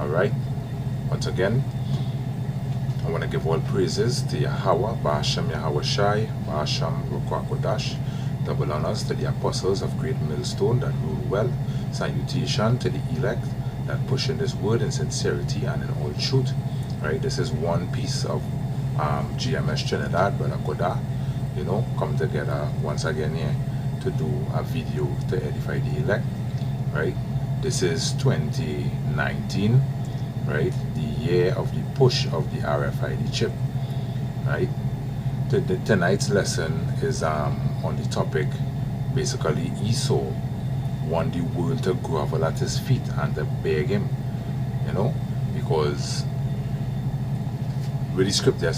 Alright, once again, I want to give all praises to Yahweh, Ba'ashem Yahweh Shai, Ba'ashem Rukwakodash, double honors to the apostles of Great Millstone that rule well, salutation to the elect that push in this word in sincerity and in all truth. Right, this is one piece of GMS Trinidad, Brother Koda, come together once again here to do a video to edify the elect. Right, this is 2019, right, the year of the push of the RFID chip. Right, tonight's lesson is on the topic, basically Esau want the world to grovel at his feet and to beg him, because with the scripture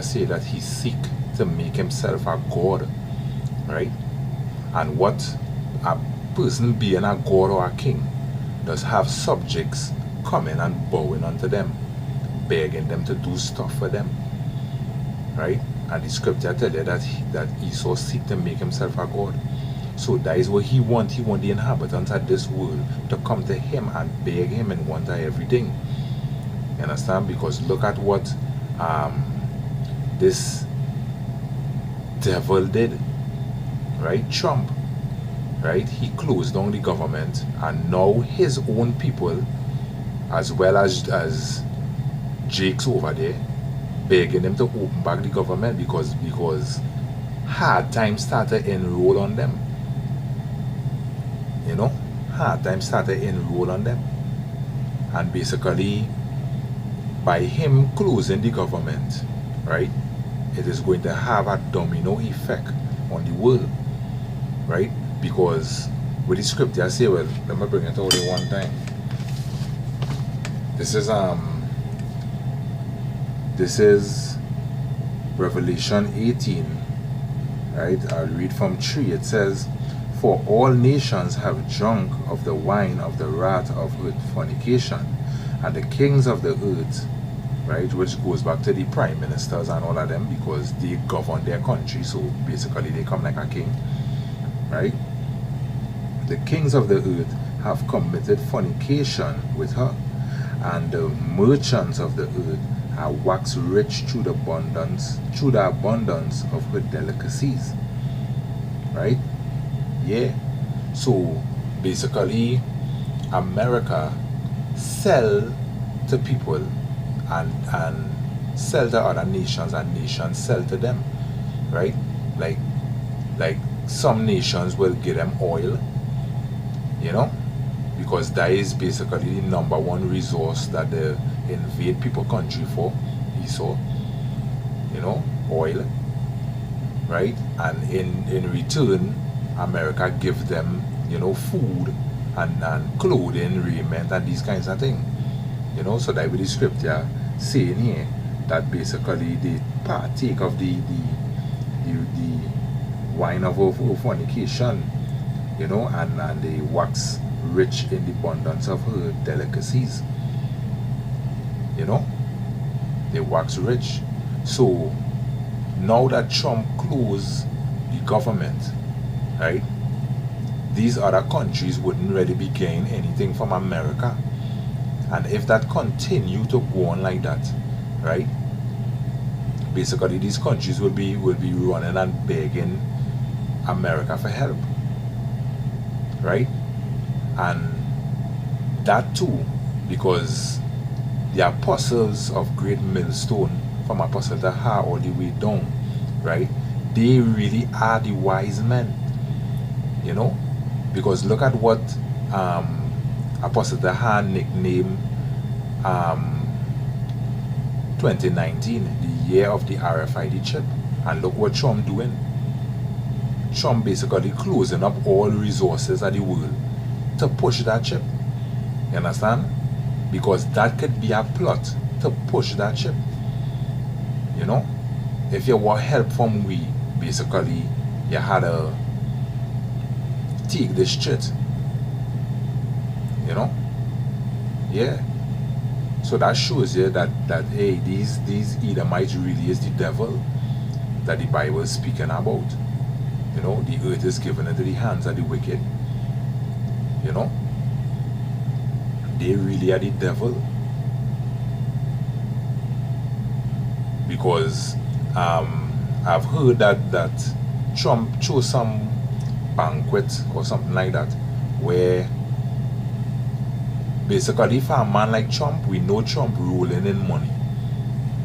say that he seek to make himself a god, right? And what a person being a god or a king does have subjects coming and bowing unto them, begging them to do stuff for them, right? And the scripture tell you that Esau seek to make himself a god. So that is what he want. He want the inhabitants of this world to come to him and beg him and want everything. You understand? Because look at what this devil did, right? Trump, right? He closed down the government, and now his own people, as well as Jake's over there, begging them to open back the government because hard times started to enroll on them. Hard times started to enroll on them. And basically, by him closing the government, right, it is going to have a domino effect on the world, right? Because with the scripture, I say, well, let me bring it out there one time. This is Revelation 18, right? I'll read from 3. It says, "For all nations have drunk of the wine of the wrath of her fornication, and the kings of the earth," right, which goes back to the prime ministers and all of them, because they govern their country, so basically they come like a king, right? "The kings of the earth have committed fornication with her, and the merchants of the earth are waxed rich through the abundance of her delicacies." Right? Yeah. So basically, America sell to people and sell to other nations, and nations sell to them, right? Like some nations will give them oil, because that is basically the number one resource that they invade people country for, Esau, oil, right? And in return, America give them, food and clothing, raiment, and these kinds of things, so that with the scripture saying here that basically they partake of the wine of fornication, and they wax rich in the abundance of her delicacies. They wax rich. So now that Trump closed the government, right, these other countries wouldn't really be getting anything from America. And if that continue to go on like that, right, basically these countries will be running and begging America for help, right? And that too, because the apostles of Great Millstone, from Apostle Taha all the way down, right, they really are the wise men, because look at what Apostle Taha nicknamed 2019, the year of the RFID chip. And look what Trump doing. Trump basically closing up all resources of the world to push that chip. You understand? Because that could be a plot to push that chip. If you want help from we, basically you had to take this shit. Yeah. So that shows you that hey, these Edomites really is the devil that the Bible is speaking about. The earth is given into the hands of the wicked. They really are the devil. because I've heard that Trump chose some banquet or something like that where basically for a man like Trump, we know Trump rolling in money,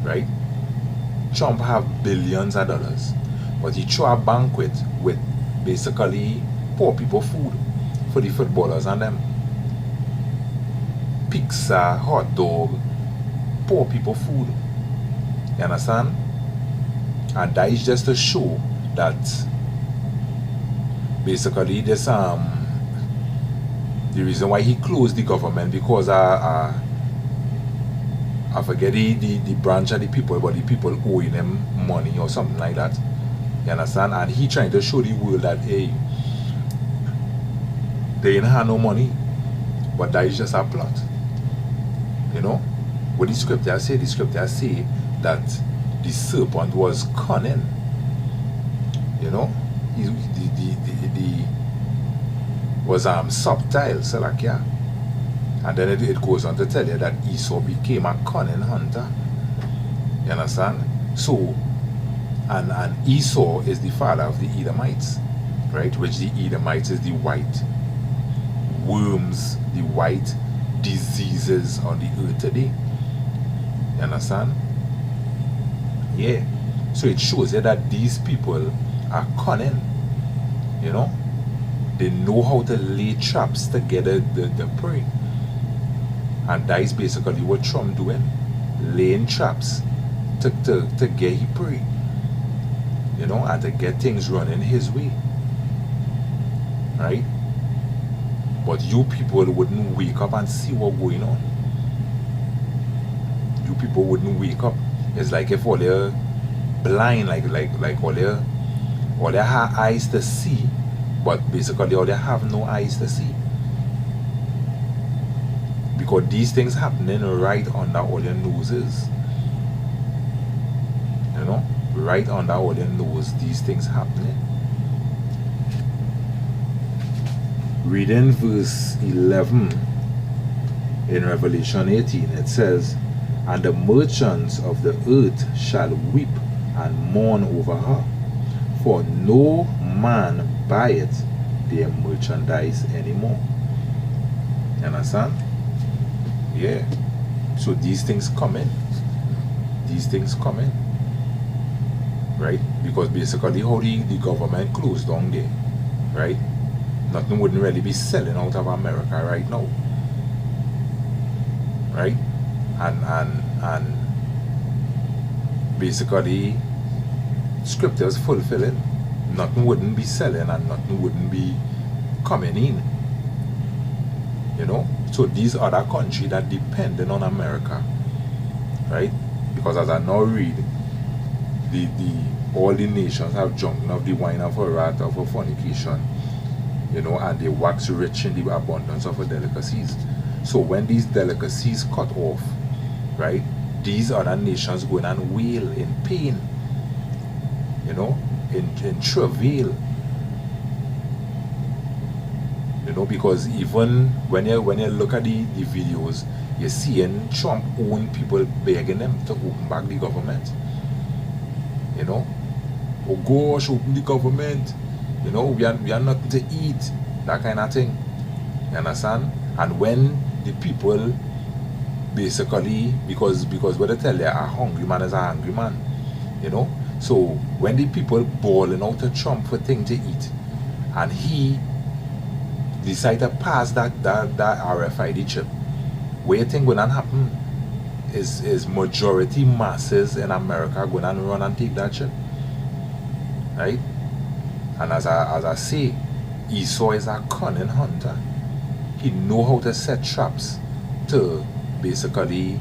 right? Trump have billions of dollars, but he threw a banquet with basically poor people food for the footballers and them. Pizza, hot dog, poor people food. You understand? And that is just to show that basically this the reason why he closed the government, because I forget the branch of the people, but the people owing him money or something like that. You understand? And he trying to show the world that, hey, they ain't have no money, but that is just a plot. You know? What the scriptures say? The scriptures say that the serpent was cunning. You know? The was subtle, so like, yeah. And then it goes on to tell you that Esau became a cunning hunter. You understand? So, and Esau is the father of the Edomites, right? Which the Edomites is the white worms, the white diseases on the earth today. You understand? Yeah. So it shows you that these people are cunning. You know? They know how to lay traps to get the prey. And that is basically what Trump doing. Laying traps to get his prey. You know, and to get things running his way. Right? But you people wouldn't wake up and see what's going on. You people wouldn't wake up. It's like if all they're blind, like all they have eyes to see, but basically all they have no eyes to see. Because these things happening right under all your noses. You know? Right under all your nose, these things happening. Reading verse 11 in Revelation 18, it says, "And the merchants of the earth shall weep and mourn over her, for no man buyeth their merchandise anymore." You understand? Yeah. So these things come in. These things come in. Right? Because basically how the government closed down there. Right? Nothing wouldn't really be selling out of America right now. Right? And basically scriptures fulfilling. Nothing wouldn't be selling and nothing wouldn't be coming in. You know? So these other countries that depending on America. Right? Because as I now read, all the nations have drunken of the wine of her wrath, of her fornication. You know, and they wax rich in the abundance of her delicacies. So when these delicacies cut off, right, these other nations go and wail in pain, you know, in travail. You know, because even when you look at the videos, you're seeing Trump own people begging them to open back the government. You know, oh gosh, open the government. You know, we are nothing to eat, that kind of thing. You understand? And when the people basically, because what they tell you, a hungry man is a hungry man. You know? So when the people bawling out to Trump for things to eat, and he decide to pass that RFID chip, what you think gonna happen is majority masses in America gonna run and take that chip. Right? And as I say, Esau is a cunning hunter. He know how to set traps to basically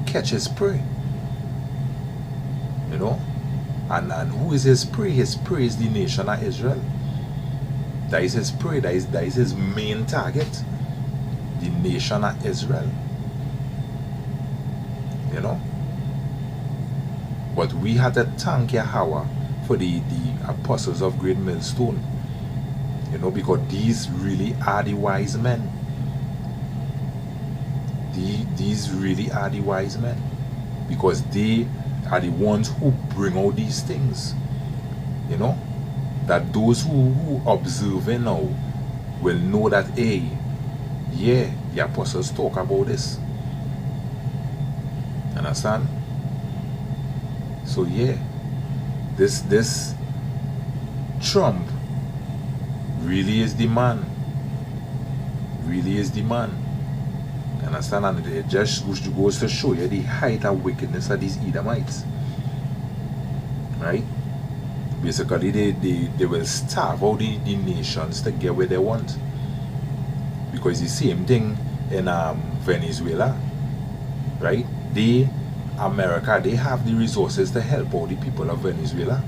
catch his prey. You know? And who is his prey? His prey is the nation of Israel. That is his prey. That is his main target. The nation of Israel. You know? But we had to thank Yahweh for the apostles of Great Millstone. You know, because these really are the wise men. These really are the wise men. Because they are the ones who bring out these things. You know, that those who observe it now will know that, hey, yeah, the apostles talk about this. Understand? So yeah, this Trump really is the man. Really is the man. Understand? And it just goes to show you the height of wickedness of these Edomites. Right? Basically, they will starve out the nations to get where they want. Because the same thing in Venezuela. Right? America, they have the resources to help out the people of Venezuela.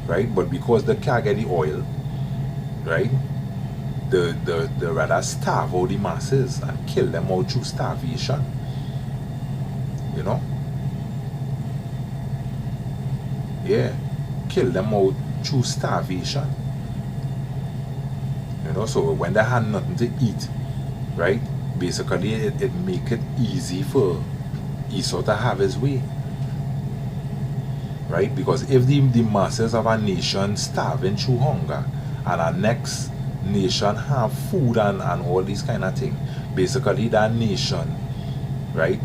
Right? But because they can't get the oil, right? They rather starve out the masses and kill them out through starvation. You know? Yeah. Kill them out through starvation. You know, so when they had nothing to eat, right? Basically, it make it easy for Esau to have his way. Right? Because if the masses of a nation starving through hunger, and our next nation have food and all these kind of things, basically that nation, right,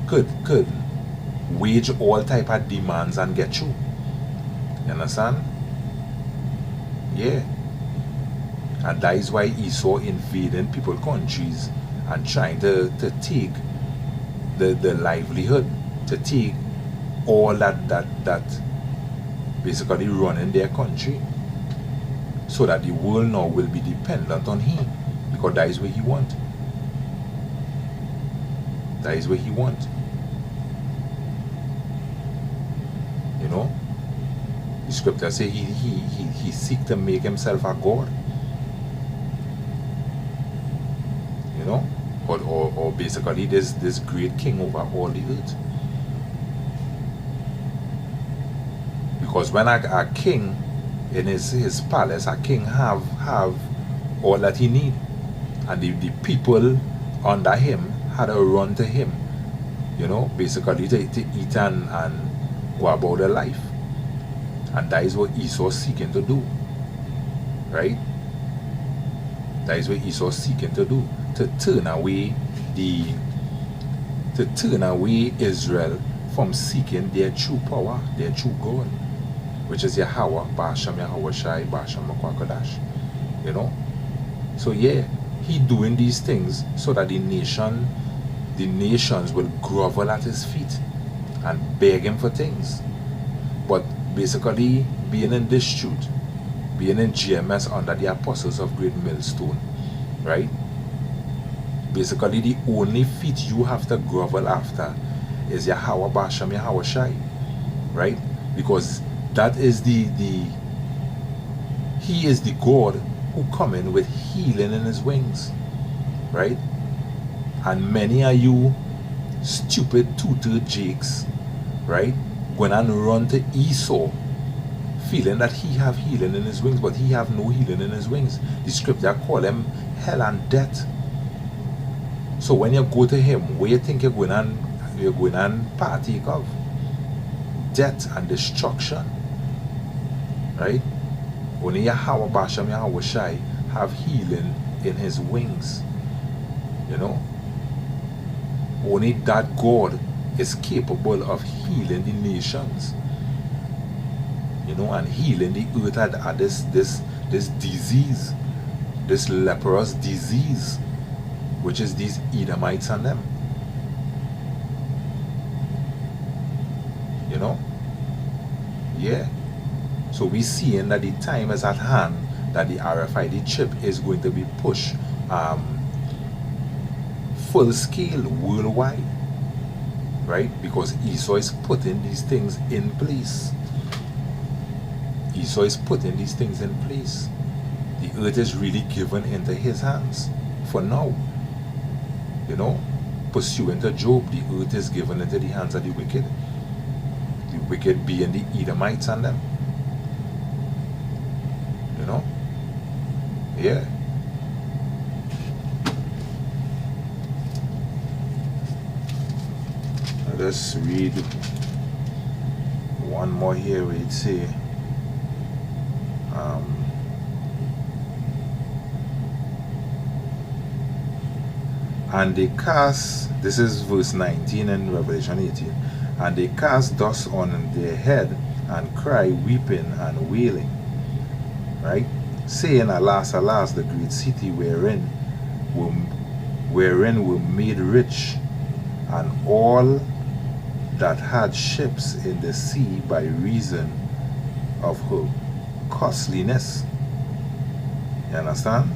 could wage all type of demands and get through. You understand? Yeah. And that is why Esau invading people's countries and trying to take the livelihood, to take all that basically running their country, so that the world now will be dependent on him, because that is what he want. That is what he want. You know, the scripture say he seek to make himself a god. You know, or basically this great king over all the earth. Because when a king in his palace, a king have all that he need, and the people under him had to run to him, you know, basically to eat and go about their life. And that is what Esau seeking to do, right? That is what Esau seeking to do, to turn away Israel from seeking their true power, their true God, which is Yahweh, Basham Yahweh Shai, Basham Makwakodash. You know? So yeah, he doing these things so that the nations will grovel at his feet and beg him for things. But basically being in this truth, being in GMS under the apostles of Great Millstone, right? Basically the only feet you have to grovel after is Yahweh Basham Yahweh Shai, right? Because that is he is the God who come in with healing in his wings, right? And many are you stupid two-toed jakes, right, going and run to Esau, feeling that he have healing in his wings, but he have no healing in his wings. The scripture call him hell and death. So when you go to him, where you think you're going and partake of? Death and destruction. Right? Only Yahweh Basham Yahweh Shai have healing in his wings. You know? Only that God is capable of healing the nations. You know, and healing the earth at this disease, this leprous disease, which is these Edomites and them. You know? Yeah. So we're seeing that the time is at hand that the RFID chip is going to be pushed full scale worldwide, right? Because Esau is putting these things in place. Esau is putting these things in place. The earth is really given into his hands for now. You know, pursuant to Job, the earth is given into the hands of the wicked. The wicked being the Edomites and them. You know? Yeah. Let's read one more here where it say, and they cast, this is verse 19 in Revelation 18, and they cast dust on their head and cry, weeping and wailing, right? Saying, alas, alas, the great city wherein were made rich, and all that had ships in the sea by reason of her costliness. You understand?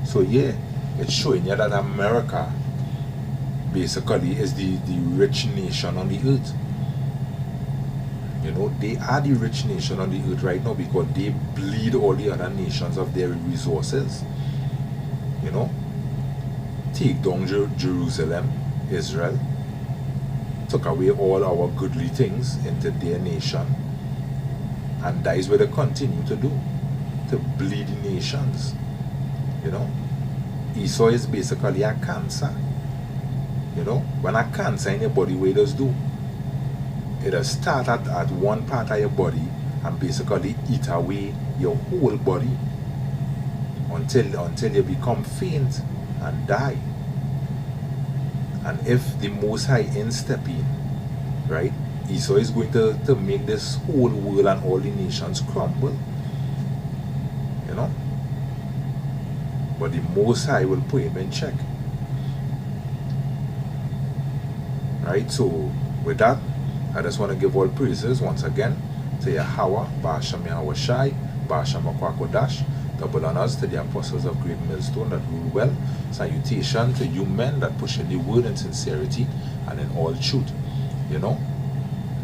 So yeah, it's showing you that America basically is the rich nation on the earth. You know, they are the rich nation on the earth right now because they bleed all the other nations of their resources. You know, take down Jerusalem, Israel, took away all our goodly things into their nation, and that is what they continue to do, to bleed nations. You know, Esau is basically a cancer. You know, when a cancer in your body, what it does do, it'll start at one part of your body and basically eat away your whole body until you become faint and die. And if the Most High ain't step in, right, Esau is going to make this whole world and all the nations crumble. You know? But the Most High will put him in check. Right? So, with that, I just want to give all praises once again to Yahweh, Ba'ashem Yahweh Shai, Ba'ashem Akwakodash, double honors to the apostles of Great Millstone that rule well. Salutation to you men that push in the word in sincerity and in all truth. You know,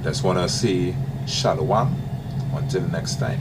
just want to say shalom until next time.